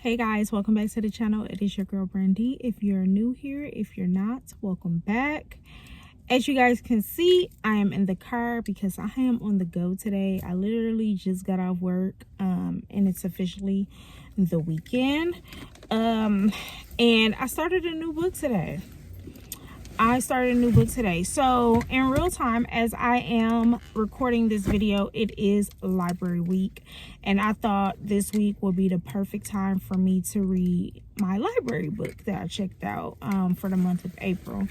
Hey guys, welcome back to the channel. It is your girl Brandy. If you're new here, if you're not, welcome back. As you guys can see, I am in the car because I am on the go today. I literally just got off work and it's officially the weekend. And I started a new book today. So in real time, as I am recording this video, it is library week, and I thought this week would be the perfect time for me to read my library book that I checked out for the month of April.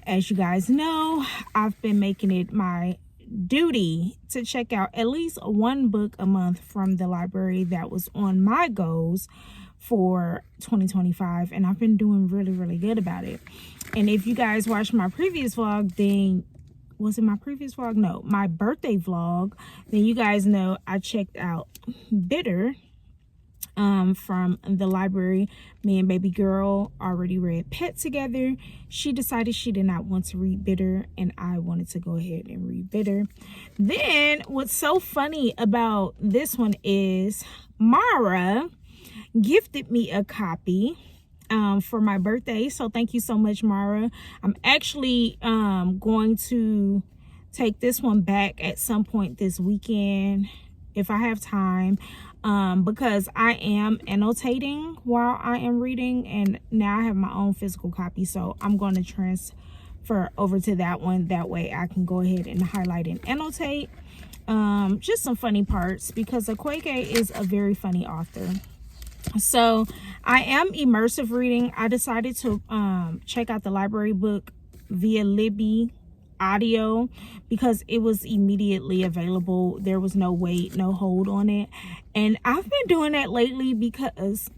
As you guys know, I've been making it my duty to check out at least one book a month from the library that was on my goals for 2025, and I've been doing really good about it. And if you guys watched my previous vlog, then was it my previous vlog? No, my birthday vlog. Then you guys know I checked out Bitter from the library. Me and baby girl already read Pet together. She decided she did not want to read Bitter, and I wanted to go ahead and read Bitter. Then what's so funny about this one is Mara gifted me a copy for my birthday, so thank you so much, Mara. I'm actually going to take this one back at some point this weekend if I have time, because I am annotating while I am reading, and now I have my own physical copy, so I'm going to transfer over to that one. That way I can go ahead and highlight and annotate just some funny parts, because Akweke is a very funny author. So I am immersive reading. I decided to check out the library book via Libby audio because it was immediately available. There was no wait, no hold on it. And I've been doing that lately because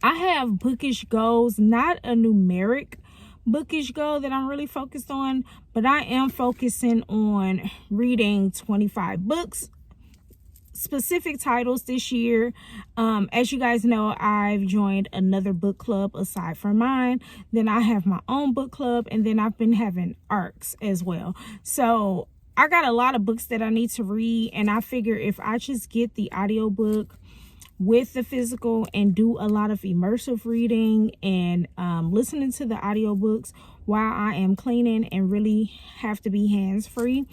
I have bookish goals, not a numeric bookish goal that I'm really focused on, but I am focusing on reading 25 books, specific titles this year. As you guys know, I've joined another book club aside from mine. Then I have my own book club, and then I've been having ARCs as well. So I got a lot of books that I need to read, and I figure if I just get the audiobook with the physical and do a lot of immersive reading and listening to the audiobooks while I am cleaning and really have to be hands-free,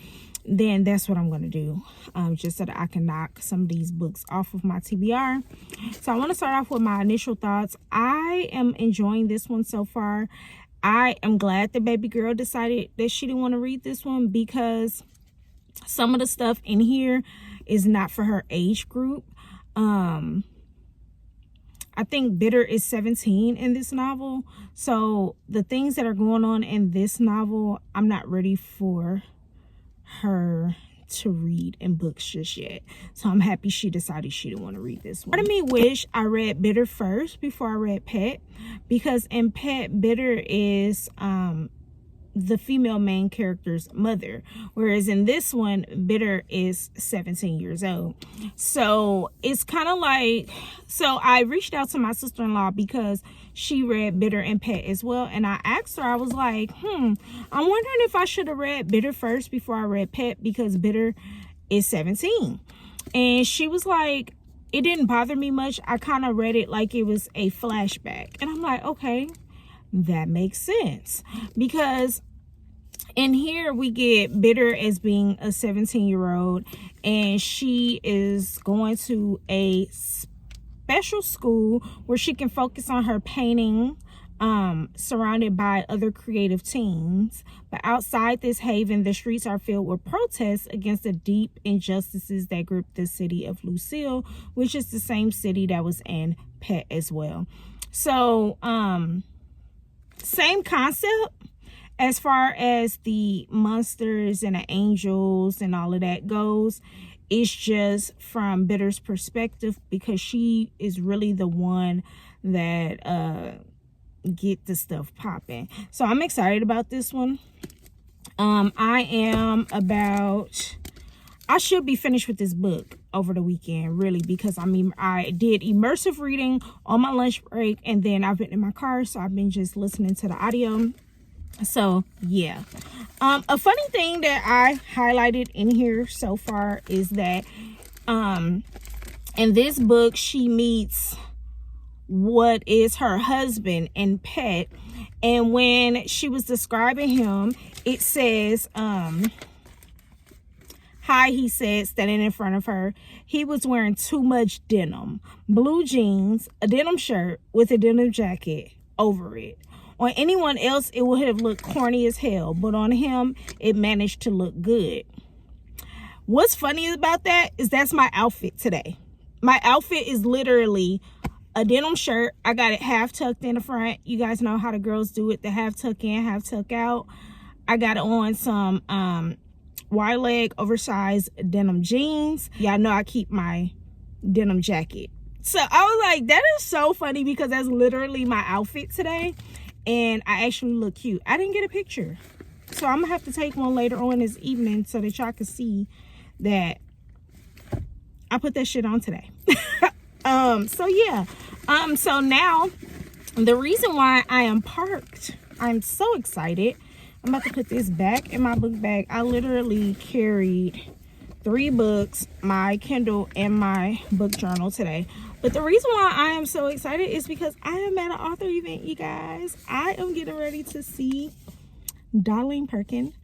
then that's what I'm going to do, just so that I can knock some of these books off of my TBR. So I want to start off with my initial thoughts. I am enjoying this one so far. I am glad that baby girl decided that she didn't want to read this one, because some of the stuff in here is not for her age group. I think Bitter is 17 in this novel, so the things that are going on in this novel, I'm not ready for her to read in books just yet. So I'm happy she decided she didn't want to read this one. Part of me wish I read Bitter first before I read Pet, because in Pet, Bitter is the female main character's mother, whereas in this one, Bitter is 17 years old. So it's kind of like, so I reached out to my sister-in-law because she read Bitter and Pet as well, and I asked her, I was like, I'm wondering if I should have read Bitter first before I read Pet, because Bitter is 17. And she was like, it didn't bother me much. I kind of read it like it was a flashback. And I'm like, okay, that makes sense, because in here we get Bitter as being a 17-year-old, and she is going to a special school where she can focus on her painting, surrounded by other creative teens. But outside this haven, the streets are filled with protests against the deep injustices that grip the city of Lucille, which is the same city that was in Pet as well. So same concept as far as the monsters and the angels and all of that goes. It's just from Bitter's perspective, because she is really the one that get the stuff popping. So I'm excited about this one. I should be finished with this book over the weekend, really, because I did immersive reading on my lunch break, and then I've been in my car, so I've been just listening to the audio. So yeah, a funny thing that I highlighted in here so far is that in this book she meets what is her husband and pet. And when she was describing him, it says, hi, he said, standing in front of her. He was wearing too much denim, blue jeans, a denim shirt with a denim jacket over it. On anyone else, it would have looked corny as hell, but on him, it managed to look good. What's funny about that is that's my outfit today. My outfit is literally a denim shirt. I got it half tucked in the front. You guys know how the girls do it, the half tuck in, half tuck out. I got on some wide leg oversized denim jeans. Y'all know I keep my denim jacket. So I was like, that is so funny because that's literally my outfit today. And I actually look cute. I didn't get a picture, so I'm gonna have to take one later on this evening so that y'all can see that I put that shit on today. So yeah, so now the reason why I am parked, I'm so excited. I'm about to put this back in my book bag. I literally carried 3 books, my Kindle, and my book journal today. But the reason why I am so excited is because I am at an author event, you guys. I am getting ready to see Dolen Perkins,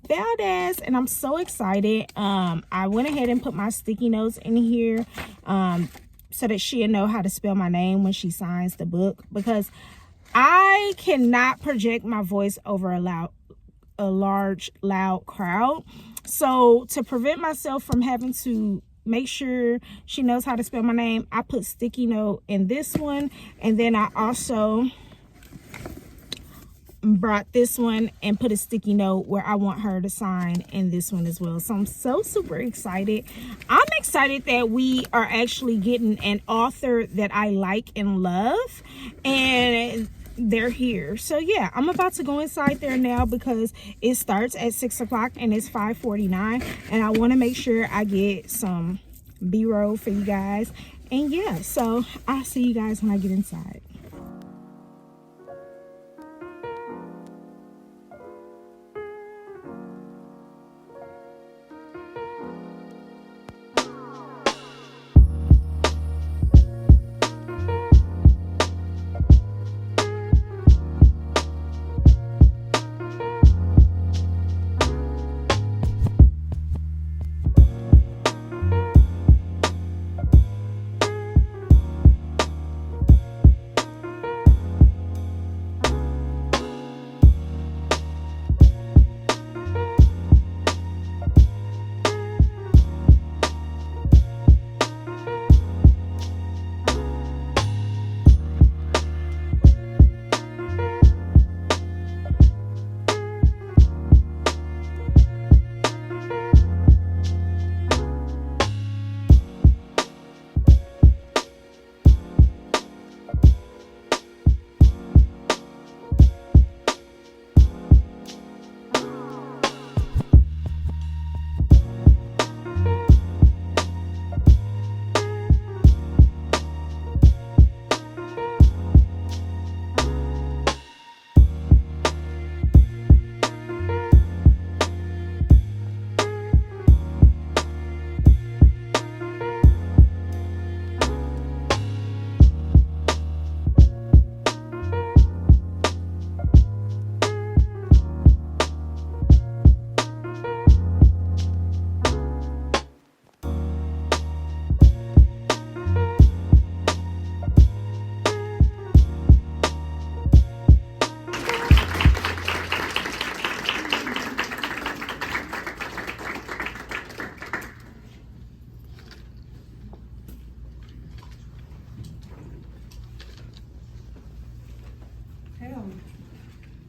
Valdez, and I'm so excited. I went ahead and put my sticky notes in here so that she'll know how to spell my name when she signs the book, because I cannot project my voice over a large, loud crowd. So to prevent myself from having to make sure she knows how to spell my name, I put sticky note in this one, and then I also brought this one and put a sticky note where I want her to sign in this one as well. So I'm so super excited. I'm excited that we are actually getting an author that I like and love, and they're here. So yeah, I'm about to go inside there now because it starts at 6 o'clock and it's 5:49, and I want to make sure I get some B-roll for you guys. And yeah, so I'll see you guys when I get inside.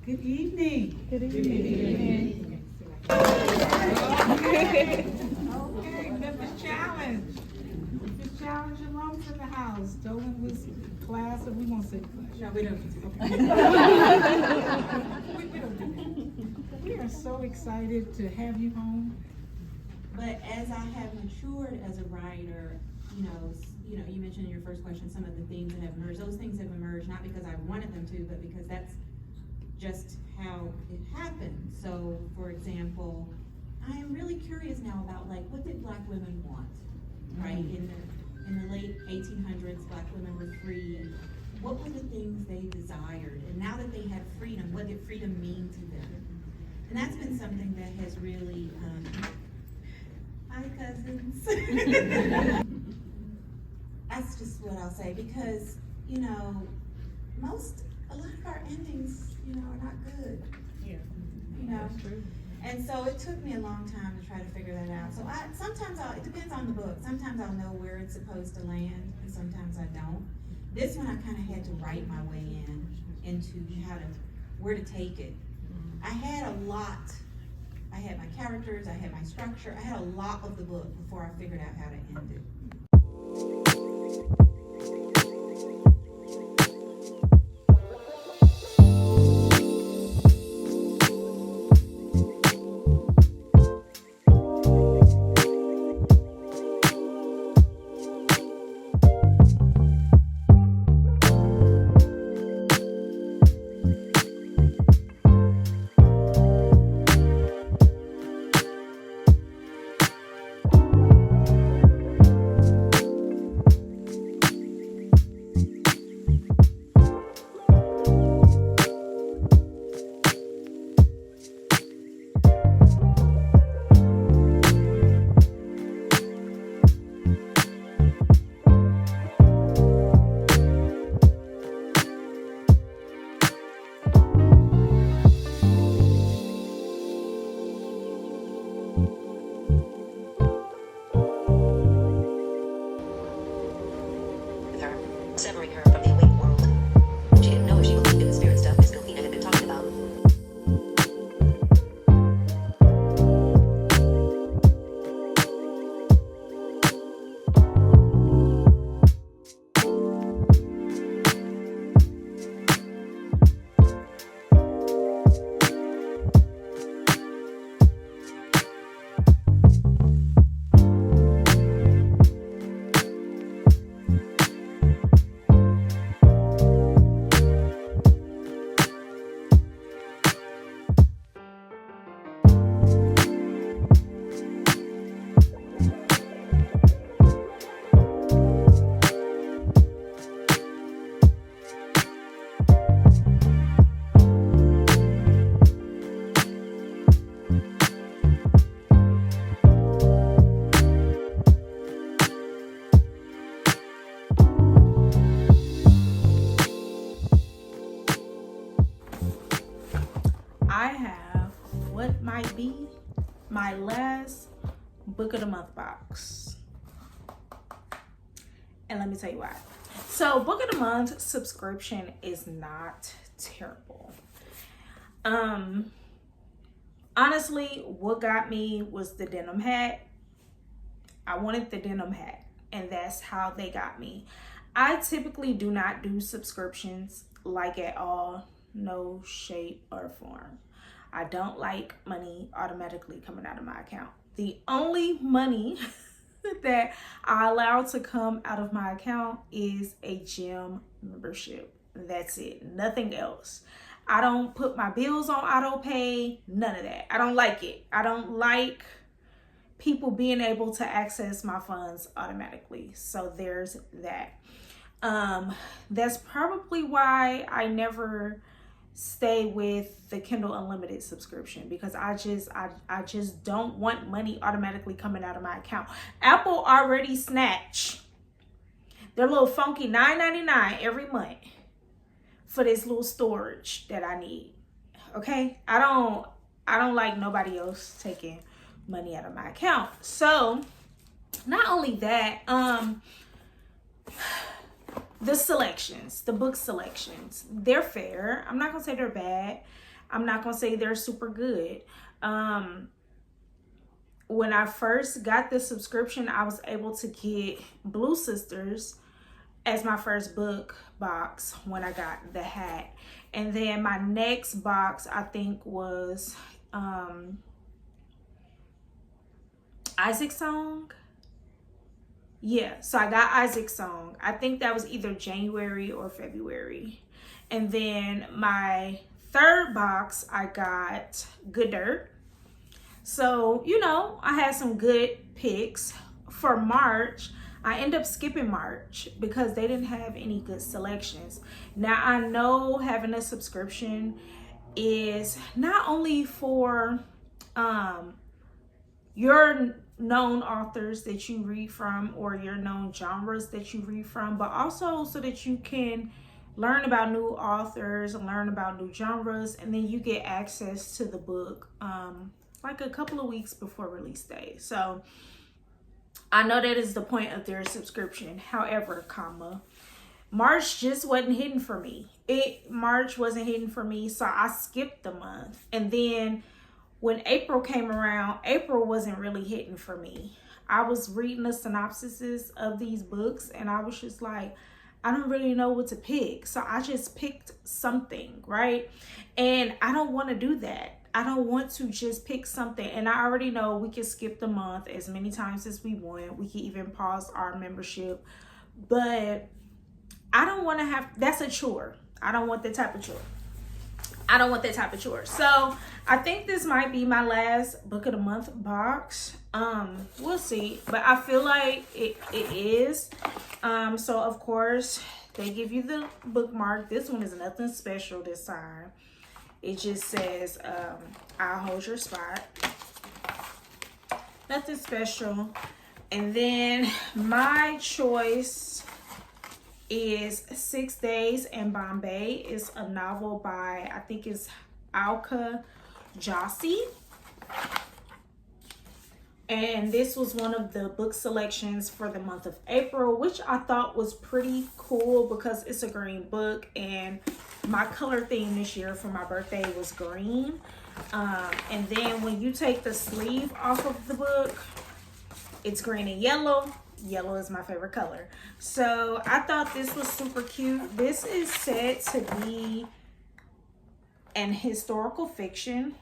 Good evening. Good evening. Okay, Memphis Challenge. Memphis Challenge alums in the house. Dolen was class, or we won't say class. No, we don't. Okay. we don't do that. We are so excited to have you home. But as I have matured as a writer, you mentioned in your first question some of the themes that have emerged. Those things have emerged not because I wanted them to, but because that's just how it happened. So, for example, I am really curious now about what did Black women want, right? In the late 1800s, Black women were free, what were the things they desired? And now that they have freedom, what did freedom mean to them? And that's been something that has really, hi cousins. That's just what I'll say, because, you know, a lot of our endings, you know, are not good. Yeah. You know? That's true. And so it took me a long time to try to figure that out. So it depends on the book. Sometimes I'll know where it's supposed to land, and sometimes I don't. This one I kind of had to write my way into where to take it. I had a lot. I had my characters, I had my structure, I had a lot of the book before I figured out how to end it. Severing her from the awake world. She didn't know if she believed in the spirit stuff Miss Delphina had been talking about. I have what might be my last book of the month box. And let me tell you why. So book of the month subscription is not terrible. Honestly, what got me was the denim hat. I wanted the denim hat, and that's how they got me. I typically do not do subscriptions, like at all, no shape or form. I don't like money automatically coming out of my account. The only money that I allow to come out of my account is a gym membership. That's it, nothing else. I don't put my bills on auto pay, none of that. I don't like it. I don't like people being able to access my funds automatically. So there's that. That's probably why I never stay with the Kindle Unlimited subscription, because I just don't want money automatically coming out of my account. Apple already snatch their little funky $9.99 every month for this little storage that I need. Okay, I don't like nobody else taking money out of my account. So not only that, the selections, the book selections, they're fair. I'm not gonna say they're bad. I'm not gonna say they're super good. When I first got the subscription, I was able to get Blue Sisters as my first book box when I got the hat. And then my next box, I think, was Isaac's Song. Yeah, so I got Isaac's Song. I think that was either January or February. And then my third box, I got Good Dirt. So, you know, I had some good picks. For March, I end up skipping March because they didn't have any good selections. Now I know having a subscription is not only for your known authors that you read from or your known genres that you read from, but also so that you can learn about new authors and learn about new genres, and then you get access to the book like a couple of weeks before release day. So I know that is the point of their subscription. However, March just wasn't hitting for me. March wasn't hitting for me, so I skipped the month. And then when April came around, April wasn't really hitting for me. I was reading the synopsises of these books and I was just like, I don't really know what to pick. So I just picked something, right? And I don't want to do that. I don't want to just pick something. And I already know we can skip the month as many times as we want. We can even pause our membership. But I don't want to have, that's a chore. I don't want that type of chore. I don't want that type of chore. So I think this might be my last book of the month box. We'll see. But I feel like it is. So of course they give you the bookmark. This one is nothing special this time. It just says, I'll hold your spot. Nothing special. And then my choice is 6 Days in Bombay. It's a novel by, I think it's Alka Jossi. And this was one of the book selections for the month of April, which I thought was pretty cool because it's a green book. And my color theme this year for my birthday was green. And then when you take the sleeve off of the book, it's green and yellow. Yellow is my favorite color. So I thought this was super cute. This is said to be an historical fiction.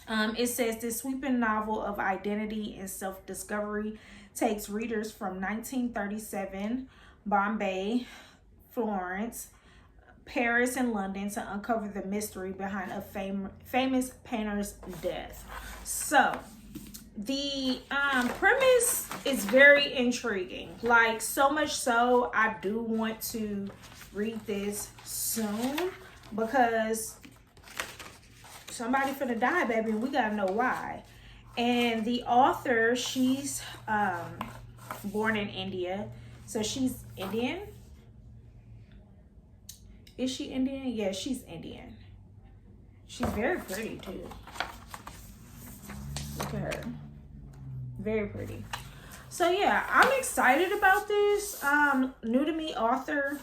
It says this sweeping novel of identity and self-discovery takes readers from 1937, Bombay, Florence, Paris, and London to uncover the mystery behind a famous painter's death. So the premise is very intriguing, like so much so I do want to read this soon because somebody finna die, baby, and we gotta know why. And the author, she's born in India, so she's Indian. Is she Indian? Yeah, she's Indian. She's very pretty too. Look at her. Very pretty. So yeah, I'm excited about this. New to me author,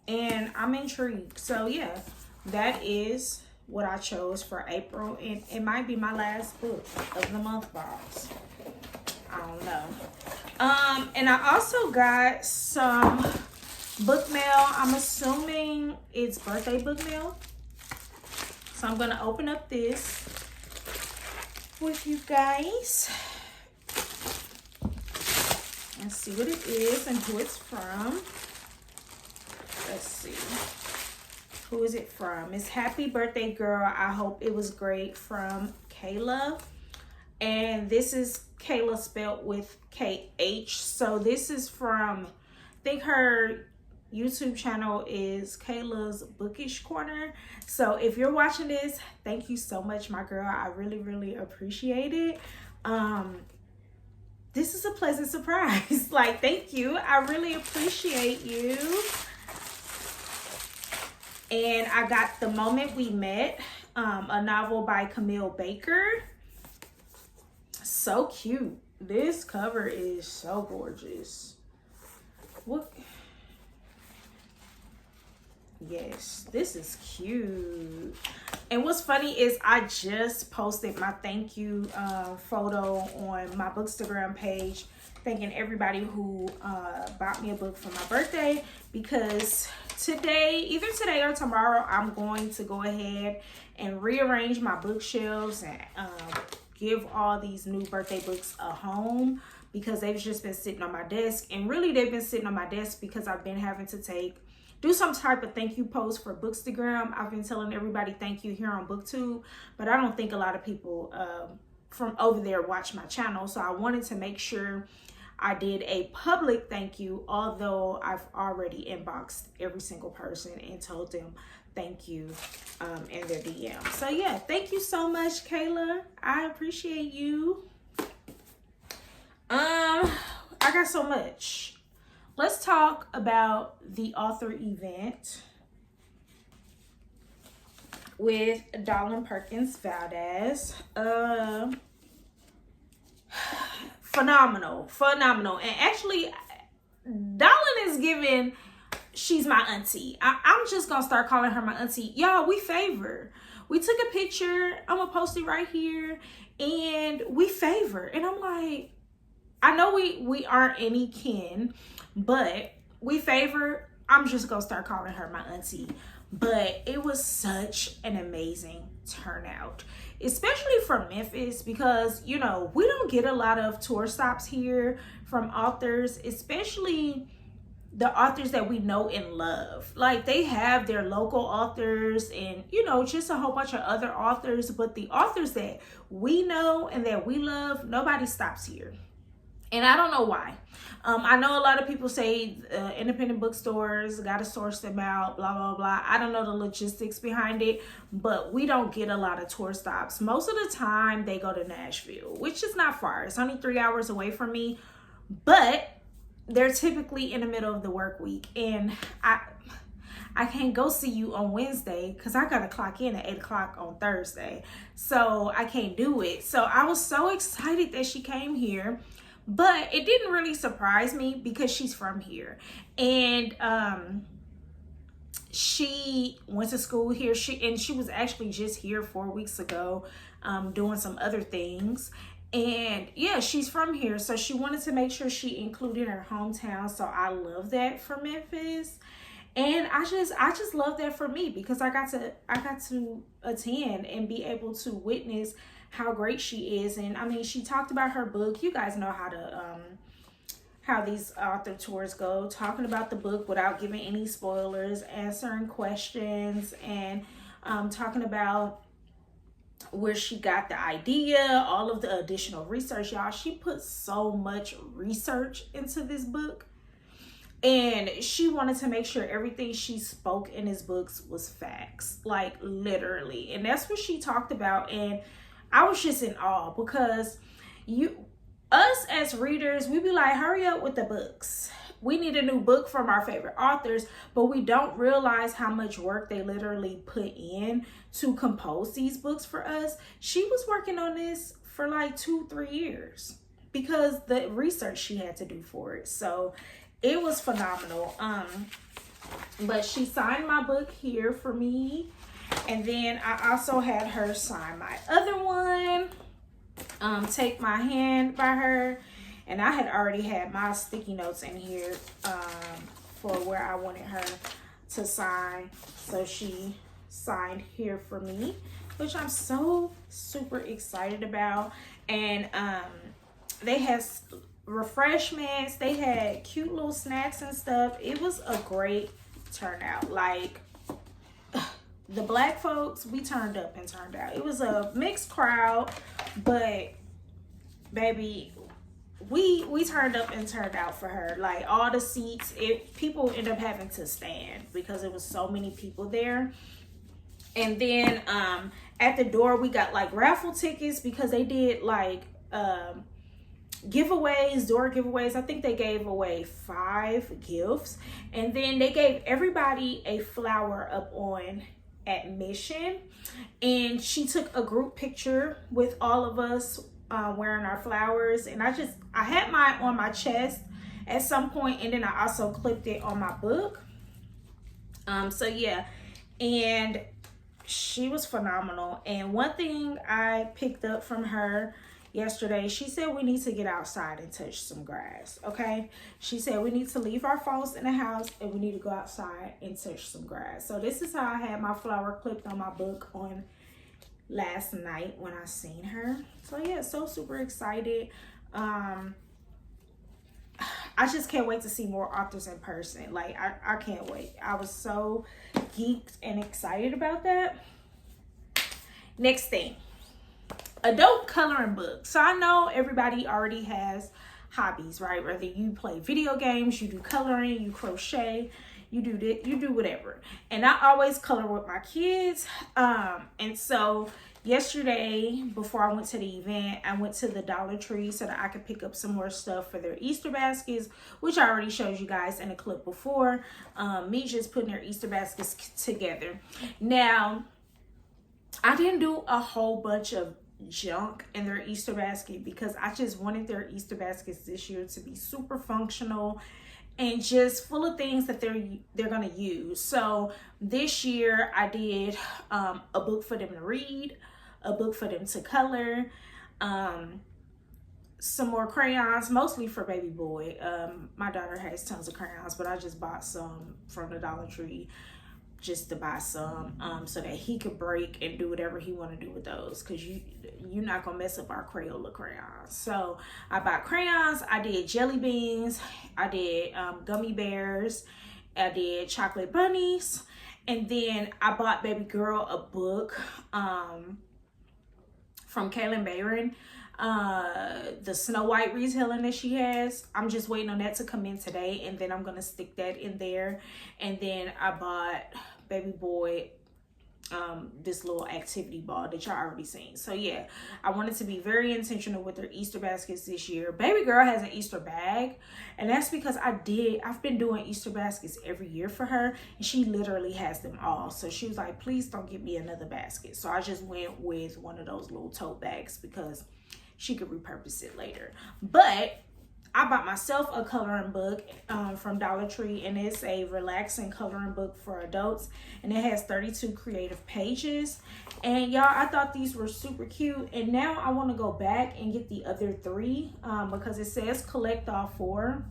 and I'm intrigued. So yeah, that is what I chose for April, and it might be my last book of the month box. I don't know. And I also got some book mail. I'm assuming it's birthday book mail. So I'm gonna open up this with you guys and see what it is and who it's from. Let's see. Who is it from? It's Happy Birthday Girl. I hope it was great, from Kayla. And this is Kayla spelled with KH. So this is from, I think her YouTube channel is Kayla's Bookish Corner. So if you're watching this, thank you so much, my girl. I really, really appreciate it. This is a pleasant surprise. Like, thank you. I really appreciate you. And I got The Moment We Met, a novel by Camille Baker. So cute. This cover is so gorgeous. What? Yes, this is cute. And what's funny is I just posted my thank you photo on my Bookstagram page, thanking everybody who bought me a book for my birthday, because today, either today or tomorrow, I'm going to go ahead and rearrange my bookshelves and give all these new birthday books a home, because they've just been sitting on my desk. And really, they've been sitting on my desk because I've been having to do some type of thank you post for Bookstagram. I've been telling everybody thank you here on BookTube, but I don't think a lot of people from over there watch my channel. So I wanted to make sure I did a public thank you, although I've already inboxed every single person and told them thank you in their DM. So yeah, thank you so much, Kayla. I appreciate you. I got so much. Let's talk about the author event with Dolen, Perkins, Valdez. Phenomenal. And actually, Dolen is giving, she's my auntie. I'm just gonna start calling her my auntie. Y'all, we favor. We took a picture. I'm gonna post it right here. And we favor. And I'm like, I know we aren't any kin, but we favor. I'm just gonna start calling her my auntie. But it was such an amazing turnout, especially from Memphis, because, you know, we don't get a lot of tour stops here from authors, especially the authors that we know and love. Like, they have their local authors and, you know, just a whole bunch of other authors, but the authors that we know and that we love, nobody stops here. And I don't know why. I know a lot of people say independent bookstores, got to source them out, blah, blah, blah. I don't know the logistics behind it, but we don't get a lot of tour stops. Most of the time, they go to Nashville, which is not far. It's only 3 hours away from me, but they're typically in the middle of the work week. And I can't go see you on Wednesday because I got to clock in at 8 o'clock on Thursday. So I can't do it. So I was so excited that she came here. But it didn't really surprise me because she's from here. And she went to school here. She was actually just here 4 weeks ago doing some other things. And yeah, she's from here. So she wanted to make sure she included her hometown. So I love that for Memphis. And I just love that for me because I got to attend and be able to witness how great she is. And I mean, she talked about her book. You guys know how these author tours go, talking about the book without giving any spoilers, answering questions, and talking about where she got the idea, all of the additional research. Y'all, she put so much research into this book, and she wanted to make sure everything she spoke in his books was facts, like literally. And that's what she talked about. And I was just in awe because us as readers, we be like, hurry up with the books. We need a new book from our favorite authors, but we don't realize how much work they literally put in to compose these books for us. She was working on this for like 2-3 years because the research she had to do for it. So it was phenomenal. But she signed my book here for me. And then I also had her sign my other one, Take My Hand by her. And I had already had my sticky notes in here for where I wanted her to sign. So she signed here for me, which I'm so super excited about. And they had refreshments. They had cute little snacks and stuff. It was a great turnout. Like, the black folks, we turned up and turned out. It was a mixed crowd, but baby, we turned up and turned out for her. Like, all the seats, people ended up having to stand because there was so many people there. And then at the door, we got like raffle tickets because they did like giveaways, door giveaways. I think they gave away 5 gifts, and then they gave everybody a flower up on admission. And she took a group picture with all of us wearing our flowers. And I had mine on my chest at some point, and then I also clipped it on my book. So yeah, and she was phenomenal. And one thing I picked up from her yesterday, she said we need to get outside and touch some grass. Okay, she said we need to leave our phones in the house and we need to go outside and touch some grass. So this is how I had my flower clipped on my book on last night when I seen her. So yeah, so super excited. I just can't wait to see more authors in person. Like, I can't wait. I was so geeked and excited about that. Next thing, adult coloring book. So I know everybody already has hobbies, right? Whether you play video games, you do coloring, you crochet, you do whatever. And I always color with my kids. And so yesterday, before I went to the event, I went to the Dollar Tree so that I could pick up some more stuff for their Easter baskets, which I already showed you guys in a clip before. Me just putting their Easter baskets together. Now, I didn't do a whole bunch of junk in their Easter basket because I just wanted their Easter baskets this year to be super functional and just full of things that they're gonna use. So this year I did a book for them to read, a book for them to color, some more crayons, mostly for baby boy. My daughter has tons of crayons, but I just bought some from the Dollar Tree just to buy some so that he could break and do whatever he want to do with those, because you're not gonna mess up our Crayola crayons. So I bought crayons, I did jelly beans, I did gummy bears, I did chocolate bunnies, and then I bought baby girl a book from Kaylin Bayron, the Snow White retelling that she has. I'm just waiting on that to come in today, and then I'm gonna stick that in there. And then I bought baby boy this little activity ball that y'all already seen. So yeah, I wanted to be very intentional with their Easter baskets this year. Baby girl has an Easter bag, and that's because I've been doing Easter baskets every year for her, and she literally has them all. So she was like, please don't give me another basket. So I just went with one of those little tote bags because she could repurpose it later. But I bought myself a coloring book from Dollar Tree, and it's a relaxing coloring book for adults, and it has 32 creative pages. And y'all, I thought these were super cute, and now I want to go back and get the other 3 because it says collect all 4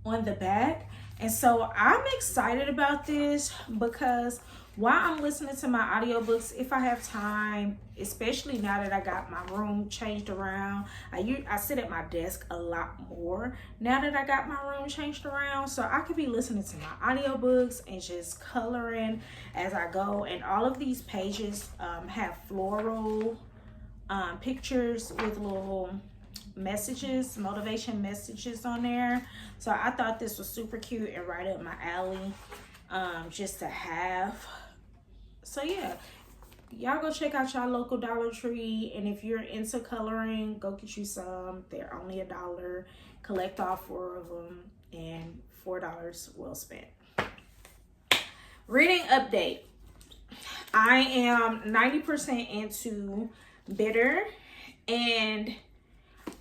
on the back. And so I'm excited about this because while I'm listening to my audiobooks, if I have time, especially now that I got my room changed around, I sit at my desk a lot more now that I got my room changed around, so I could be listening to my audiobooks and just coloring as I go. And all of these pages have floral pictures with little messages, motivation messages on there. So I thought this was super cute and right up my alley just to have. So yeah, y'all go check out y'all local Dollar Tree, and if you're into coloring, go get you some. They're only $1. Collect all 4 of them, and $4 well spent. Reading update. I am 90% into Bitter, and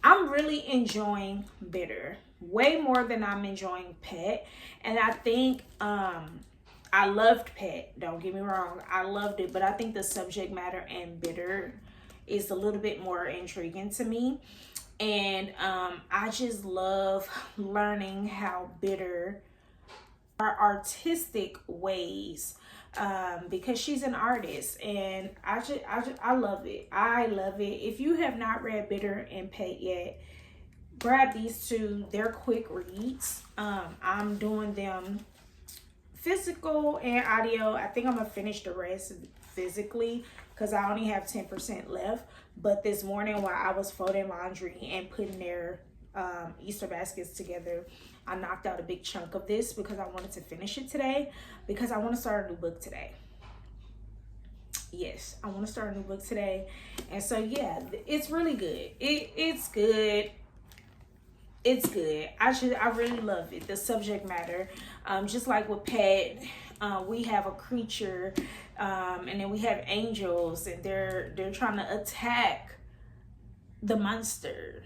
I'm really enjoying Bitter way more than I'm enjoying Pet. And I think I loved Pet, don't get me wrong, I loved it, but I think the subject matter in Bitter is a little bit more intriguing to me. And I just love learning how Bitter are artistic ways, because she's an artist, and I love it. I love it. If you have not read Bitter and Pet yet, grab these 2. They're quick reads. I'm doing them physical and audio. I think I'm gonna finish the rest physically because I only have 10% left. But this morning while I was folding laundry and putting their Easter baskets together, I knocked out a big chunk of this because I wanted to finish it today, because I want to start a new book today. Yes, I want to start a new book today. And so yeah, it's really good. It's good. It's good. I really love it. The subject matter, just like with Pet, we have a creature, and then we have angels, and they're trying to attack the monster.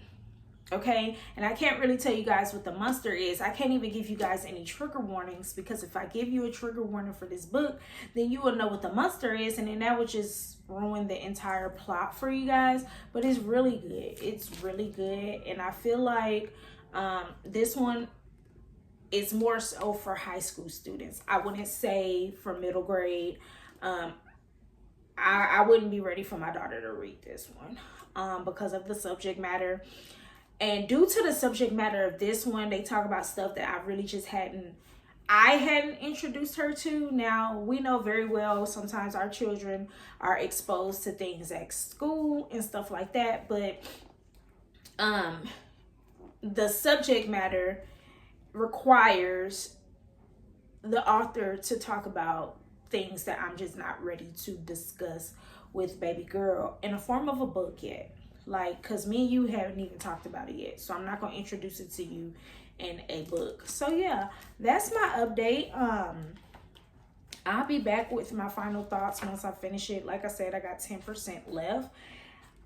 Okay, and I can't really tell you guys what the monster is. I can't even give you guys any trigger warnings, because if I give you a trigger warning for this book, then you will know what the monster is, and then that would just ruin the entire plot for you guys. But it's really good. It's really good, and I feel like this one is more so for high school students. I wouldn't say for middle grade. I wouldn't be ready for my daughter to read this one because of the subject matter. And due to the subject matter of this one, they talk about stuff that I really just hadn't I hadn't introduced her to. Now, we know very well sometimes our children are exposed to things at school and stuff like that, but the subject matter requires the author to talk about things that I'm just not ready to discuss with baby girl in the form of a book yet. Like, because me and you haven't even talked about it yet, so I'm not going to introduce it to you in a book. So yeah, that's my update. I'll be back with my final thoughts once I finish it. Like I said, I got 10% left.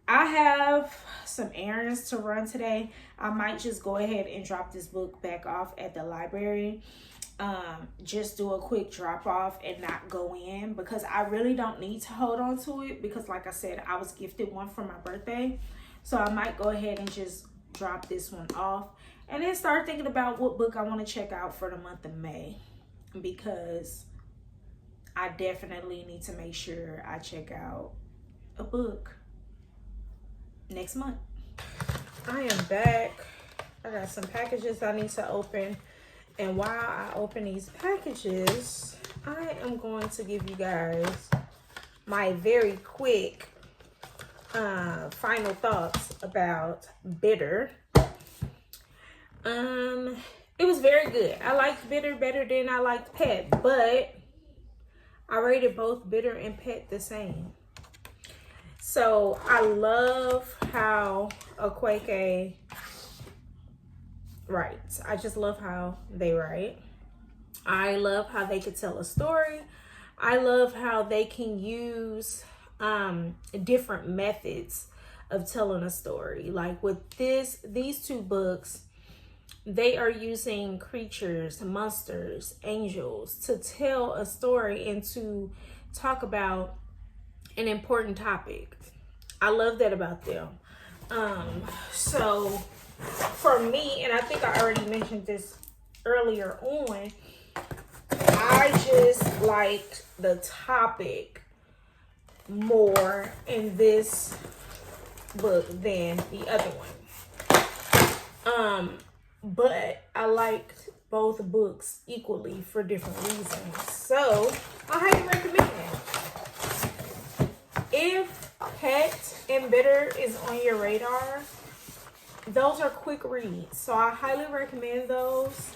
I have some errands to run today. I might just go ahead and drop this book back off at the library. Just do a quick drop off and not go in, because I really don't need to hold on to it, because like I said, I was gifted one for my birthday. So I might go ahead and just drop this one off and then start thinking about what book I want to check out for the month of May, because I definitely need to make sure I check out a book next month. I am back. I got some packages I need to open, and while I open these packages, I am going to give you guys my very quick final thoughts about Bitter. It was very good. I liked Bitter better than I liked Pet, but I rated both Bitter and Pet the same. So I love how Okweke writes. I just love how they write. I love how they could tell a story. I love how they can use different methods of telling a story. Like with these two books, they are using creatures, monsters, angels to tell a story and to talk about an important topic. I love that about them. So for me, and I think I already mentioned this earlier on, I just liked the topic more in this book than the other one. But I liked both books equally for different reasons. So I highly recommend it. If Pet and Bitter is on your radar, those are quick reads. So I highly recommend those.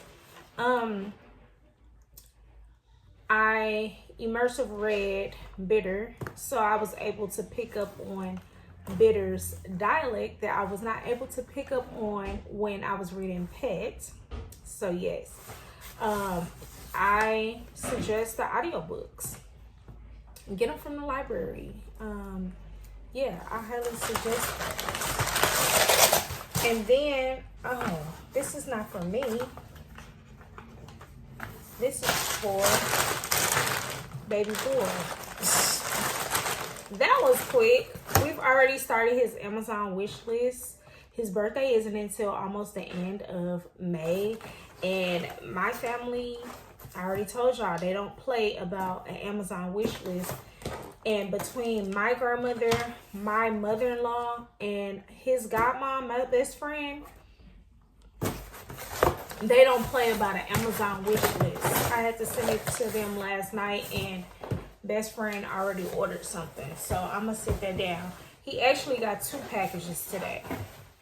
I immersive read Bitter, so I was able to pick up on Bitter's dialect that I was not able to pick up on when I was reading Pet. So yes, I suggest the audiobooks. Get them from the library. Yeah, I highly suggest that. And then, oh, this is not for me. This is for baby boy. That was quick. We've already started his Amazon wish list. His birthday isn't until almost the end of May. And my family, I already told y'all, they don't play about an Amazon wish list. And between my grandmother, my mother-in-law, and his godmom, my best friend, they don't play about an Amazon wish list. I had to send it to them last night, and best friend already ordered something. So I'm going to sit that down. He actually got 2 packages today.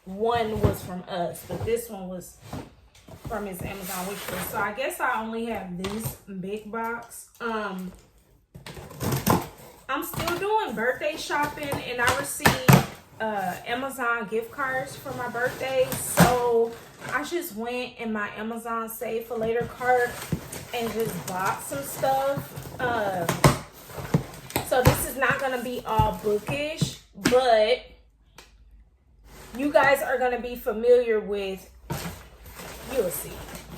One was from us, but this one was from his Amazon wish list. So I guess I only have this big box. I'm still doing birthday shopping, and I received Amazon gift cards for my birthday. So I just went in my Amazon Save for Later cart and just bought some stuff. So this is not going to be all bookish, but you guys are going to be familiar with, you'll see.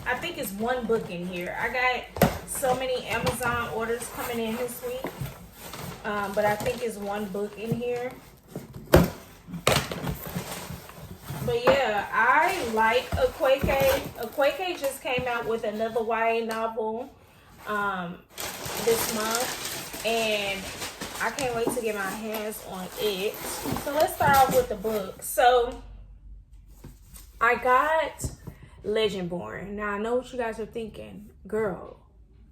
I think it's one book in here. I got so many Amazon orders coming in this week. But I think it's one book in here. But yeah, I like Okweke. Okweke just came out with another YA novel this month, and I can't wait to get my hands on it. So let's start off with the book. So I got Legendborn. Now I know what you guys are thinking. Girl,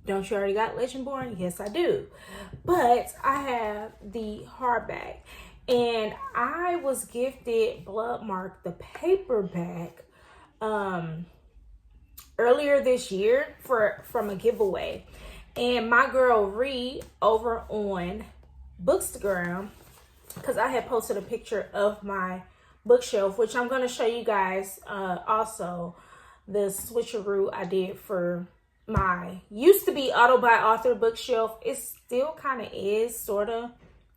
Don't you already got Legendborn? Yes, I do. But I have the hardback. And I was gifted Bloodmark, the paperback, earlier this year from a giveaway. And my girl Ree over on Bookstagram, because I had posted a picture of my bookshelf, which I'm going to show you guys also the switcheroo I did for my used to be auto by author bookshelf. It still kind of is, sort of.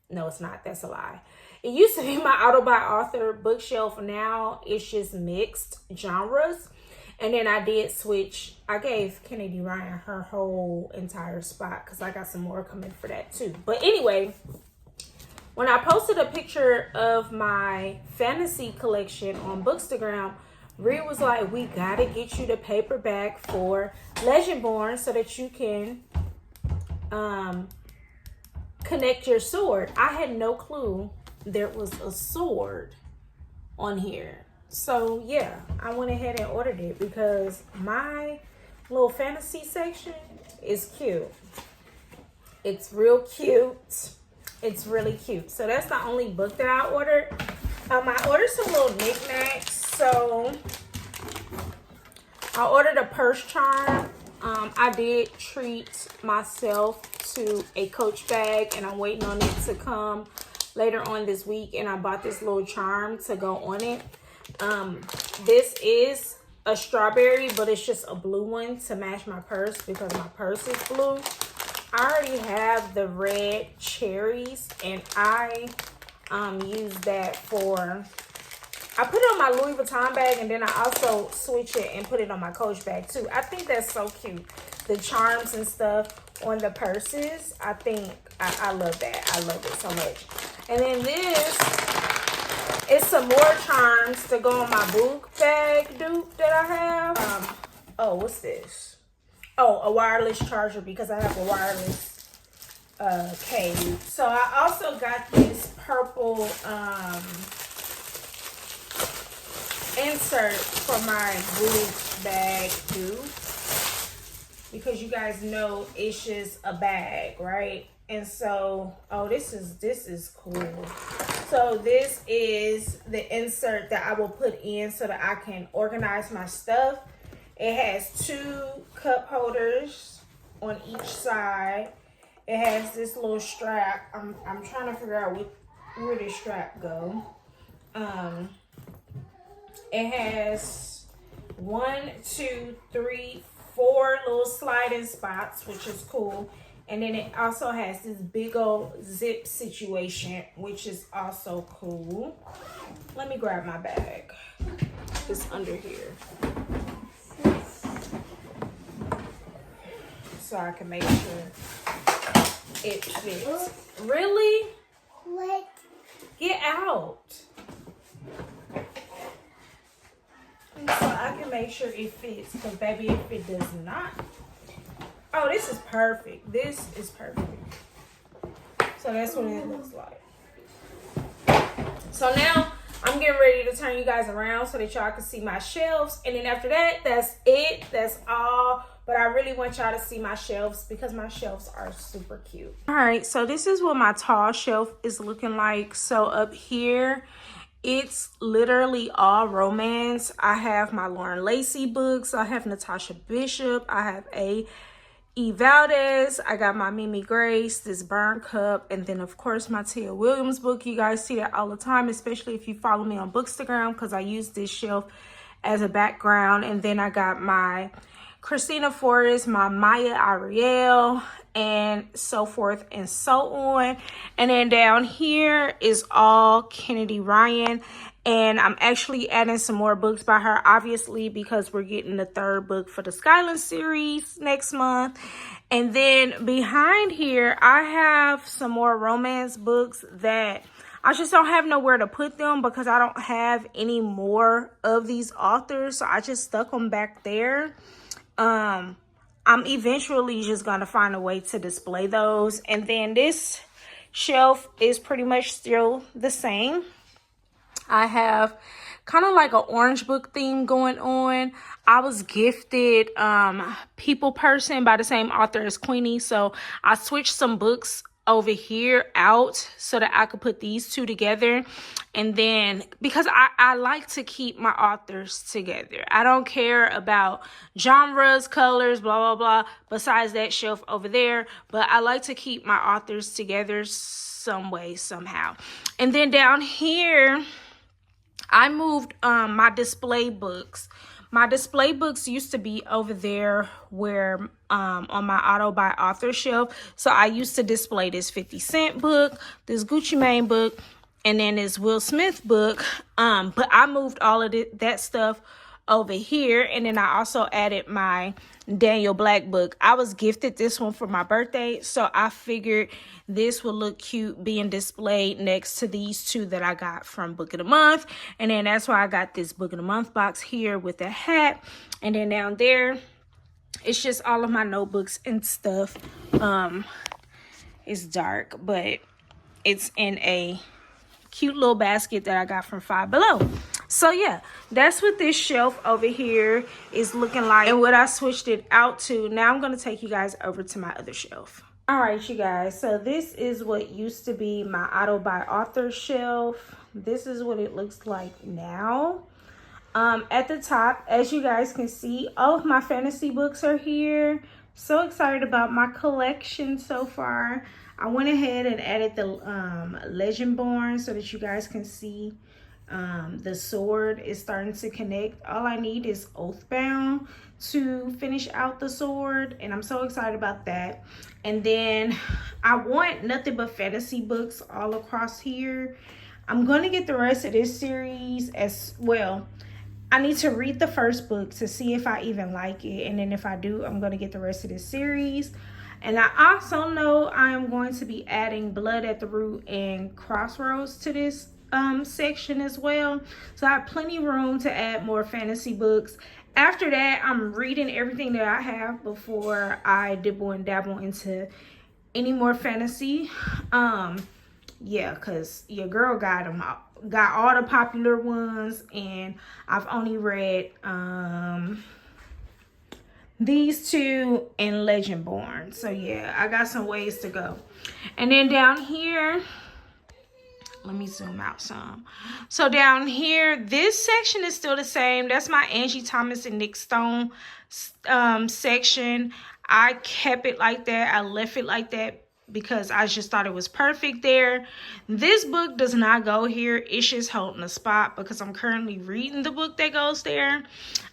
No, it's not. That's a lie. It used to be my auto by author bookshelf. Now it's just mixed genres. And then I did switch. I gave Kennedy Ryan her whole entire spot because I got some more coming for that too. But anyway, when I posted a picture of my fantasy collection on Bookstagram, Rhea was like, we gotta get you the paperback for Legendborn so that you can connect your sword. I had no clue there was a sword on here. So yeah, I went ahead and ordered it because my little fantasy section is cute. It's real cute. It's really cute. So that's the only book that I ordered. I ordered some little knickknacks. So I ordered a purse charm. I did treat myself to a Coach bag, and I'm waiting on it to come later on this week. And I bought this little charm to go on it. This is a strawberry, but it's just a blue one to match my purse because my purse is blue. I already have the red cherries, and I use that for, I put it on my Louis Vuitton bag, and then I also switch it and put it on my Coach bag too. I think that's so cute. The charms and stuff on the purses, I think I love that. I love it so much. And then this is some more charms to go on my book bag dupe that I have. Oh, what's this? Oh, a wireless charger because I have a wireless cable. So I also got this purple insert for my book bag dupe because you guys know it's just a bag, right? And so, oh, this is cool. So this is the insert that I will put in so that I can organize my stuff. It has 2 cup holders on each side. It has this little strap. I'm trying to figure out where this strap go. It has 1, 2, 3, 4 little sliding spots, which is cool. And then it also has this big old zip situation, which is also cool. Let me grab my bag. It's under here. So I can make sure it fits. Really? What? Get out. And so I can make sure it fits. Because baby, if it does not. Oh, this is perfect. This is perfect. So that's what it looks like. So now I'm getting ready to turn you guys around so that y'all can see my shelves. And then after that, that's it. That's all. But I really want y'all to see my shelves because my shelves are super cute. All right, so this is what my tall shelf is looking like. So up here, it's literally all romance. I have my Lauren Lacey books. I have Natasha Bishop. I have Valdez. I got my Mimi Grace, this Burn Cup, and then of course my Tia Williams book. You guys see that all the time, especially if you follow me on Bookstagram because I use this shelf as a background. And then I got my Christina Forrest, my Maya Ariel, and so forth and so on. And then down here is all Kennedy Ryan. And I'm actually adding some more books by her, obviously, because we're getting the 3rd book for the Skyland series next month. And then behind here, I have some more romance books that I just don't have nowhere to put them because I don't have any more of these authors. So I just stuck them back there. I'm eventually just going to find a way to display those. And then this shelf is pretty much still the same. I have kind of like an orange book theme going on. I was gifted People Person by the same author as Queenie, so I switched some books over here out so that I could put these two together. And then because I like to keep my authors together, I don't care about genres, colors, blah blah blah, besides that shelf over there, but I like to keep my authors together some way, somehow. And then down here I moved my display books. My display books used to be over there where on my auto by author shelf. So I used to display this 50 Cent book, this Gucci Mane book, and then this Will Smith book. But I moved all of that stuff over here, and then I also added my Daniel Black book. I was gifted this one for my birthday, so I figured this would look cute being displayed next to these two that I got from Book of the Month. And then that's why I got this Book of the Month box here with a hat. And then down there, it's just all of my notebooks and stuff. It's dark, but it's in a cute little basket that I got from Five Below. So yeah, that's what this shelf over here is looking like and what I switched it out to. Now I'm going to take you guys over to my other shelf. All right, you guys, so this is what used to be my auto by author shelf. This is what it looks like now. At the top, as you guys can see, all of my fantasy books are here. So excited about my collection so far. I went ahead and added the Legendborn so that you guys can see the sword is starting to connect. All I need is Oathbound to finish out the sword, and I'm so excited about that. And then I want nothing but fantasy books all across here. I'm going to get the rest of this series as well. I need to read the first book to see if I even like it, and then if I do, I'm going to get the rest of this series. And I also know I am going to be adding Blood at the Root and Crossroads to this section as well. So I have plenty of room to add more fantasy books. After that, I'm reading everything that I have before I dibble and dabble into any more fantasy. Yeah, because your girl got them all. Got all the popular ones, and I've only read these two and Legendborn. So yeah, I got some ways to go. And then down here, let me zoom out some. So down here, this section is still the same. That's my Angie Thomas and Nick Stone section. I kept it like that. I left it like that because I just thought it was perfect there. This book does not go here. It's just holding a spot because I'm currently reading the book that goes there.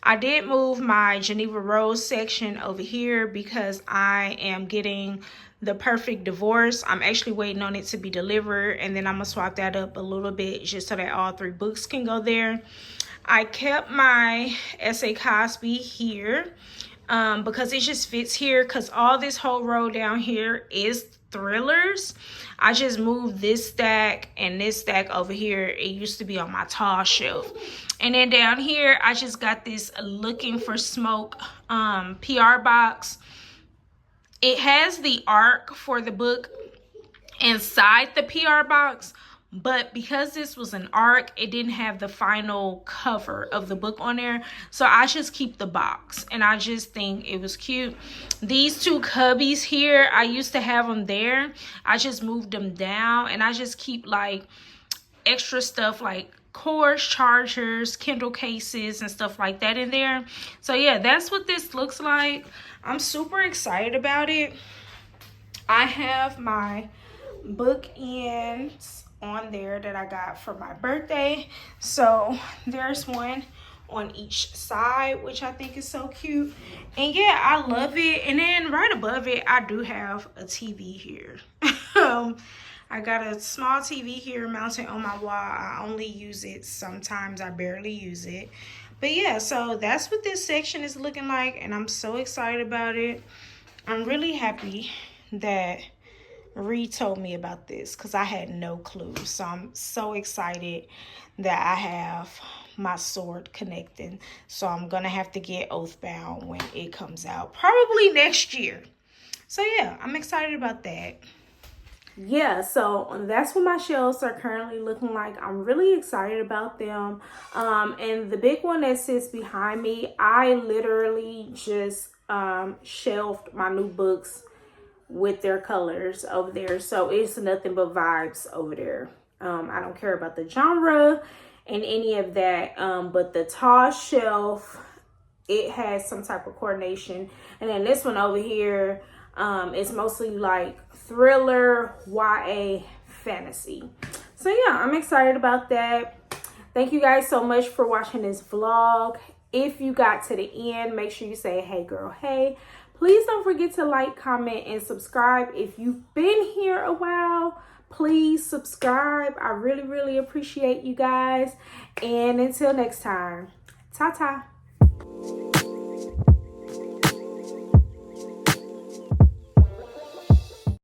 I did move my Geneva Rose section over here because I am getting The Perfect Divorce. I'm actually waiting on it to be delivered, and then I'm gonna swap that up a little bit just so that all three books can go there. I kept my S.A. Cosby here because it just fits here, because all this whole row down here is thrillers. I just moved this stack and this stack over here. It used to be on my tall shelf. And then down here, I just got this Looking for Smoke PR box. It has the arc for the book inside the PR box, but because this was an arc, it didn't have the final cover of the book on there. So I just keep the box, and I just think it was cute. These two cubbies here, I used to have them there. I just moved them down, and I just keep like extra stuff like cords, chargers, Kindle cases, and stuff like that in there. So yeah, that's what this looks like. I'm super excited about it. I have my bookends on there that I got for my birthday. So there's one on each side, which I think is so cute. And yeah, I love it. And then right above it, I do have a TV here. I got a small TV here mounted on my wall. I only use it sometimes. I barely use it. But yeah, so that's what this section is looking like, and I'm so excited about it. I'm really happy that Reed told me about this because I had no clue. So I'm so excited that I have my sword connecting. So I'm going to have to get Oathbound when it comes out, probably next year. So yeah, I'm excited about that. yeah, so that's what my shelves are currently looking like. I'm really excited about them. And the big one that sits behind me, I literally just shelved my new books with their colors over there. So it's nothing but vibes over there. I don't care about the genre and any of that. But the tall shelf, it has some type of coordination. And then this one over here, it's mostly like thriller, YA, fantasy. So yeah, I'm excited about that. Thank you guys so much for watching this vlog. If you got to the end, make sure you say, hey girl, hey. Please don't forget to like, comment, and subscribe. If you've been here a while, please subscribe. I really, really appreciate you guys. And until next time, ta-ta.